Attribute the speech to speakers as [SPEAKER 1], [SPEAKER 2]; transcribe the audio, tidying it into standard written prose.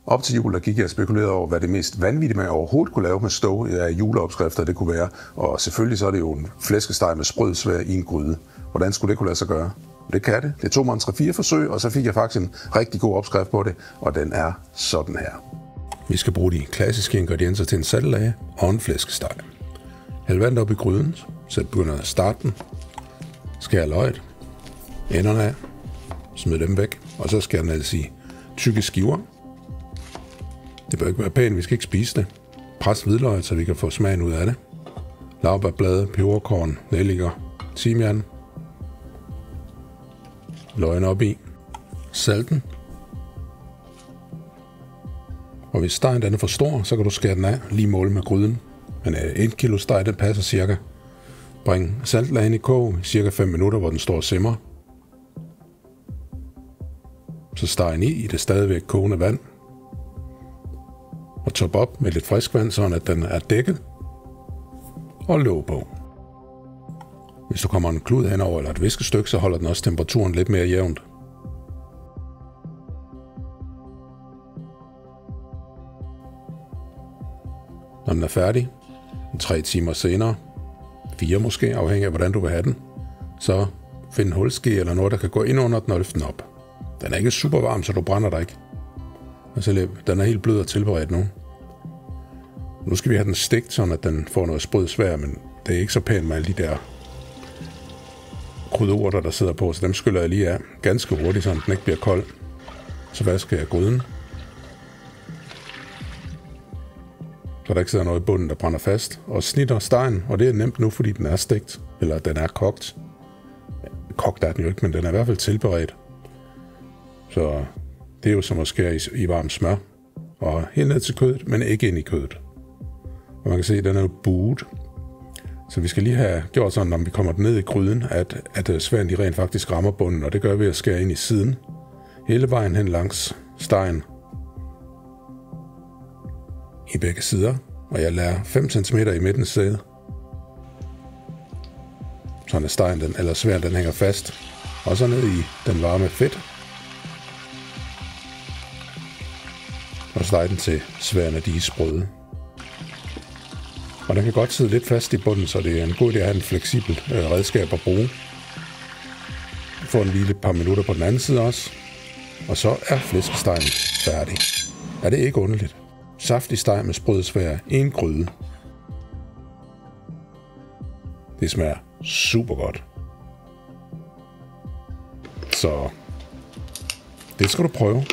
[SPEAKER 1] Op til jul, der gik jeg og spekulerede over, hvad det mest vanvittige, man overhovedet kunne lave med støv af juleopskrifter, det kunne være. Og selvfølgelig så er det jo en flæskesteg med sprødsvær i en gryde. Hvordan skulle det kunne lade sig gøre? Det kan det. Det tog mig en 3-4 forsøg, og så fik jeg faktisk en rigtig god opskrift på det, og den er sådan her. Vi skal bruge de klassiske ingredienser til en saltlage og en flæskesteg. Hæld vand op i gryden, så begynder at starte den. Skær løget, enderne af, smid dem væk, og så skær den altså i tykke skiver. Det bør ikke være pænt, vi skal ikke spise det. Pres hvidløg, så vi kan få smagen ud af det. Laurbærblade, peberkorn, nelliker, timian. Løgene op i. Salten. Og hvis stegen den er for stor, så kan du skære den af, lige måle med gryden. Men 1 kilo steg, den passer cirka. Bring saltlagen i kog i cirka 5 minutter, hvor den står og simmer. Så stegen i det stadigvæk kogende vand. Og top op med lidt frisk vand, så at den er dækket. Og låg på. Hvis der kommer en klud henover eller et viskestykke, så holder den også temperaturen lidt mere jævnt. Når den er færdig, 3 timer senere, 4 måske, afhængig af hvordan du vil have den, så find en hulske eller noget, der kan gå ind under den og løfte den op. Den er ikke super varm, så du brænder dig ikke. Altså, den er helt blød og tilberedt nu. Nu skal vi have den stegt, så at den får noget sprødsvær, men det er ikke så pænt med alle de der krydderurter, der sidder på, så dem skyller jeg lige af ganske hurtigt, så den ikke bliver kold. Så vasker jeg gryden. Så der ikke sidder noget i bunden, der brænder fast. Og snitter stegen, og det er nemt nu, fordi den er stegt, eller den er kogt. Kogt er den jo ikke, men den er i hvert fald tilberedt. Så det er jo som at skære i varmt smør. Og helt ned til kødet, men ikke ind i kødet. Og man kan se, at den er jo buet. Så vi skal lige have gjort sådan, når vi kommer ned i gryden, at sværen de rent faktisk rammer bunden, og det gør vi at skære ind i siden. Hele vejen hen langs stegen. I begge sider, og jeg lader 5 cm i midten sæde. Sådan at stegen, eller sværen, den hænger fast. Og så ned i den varme fedt. Og steg den til sværen, de er sprøde. Og den kan godt sidde lidt fast i bunden, så det er en god idé at have en fleksibelt redskab at bruge. Få en hvile et par minutter på den anden side også. Og så er flæskestegen færdig. Er det ikke underligt? Saftig steg med sprødsvær i en gryde. Det smager super godt. Så det skal du prøve.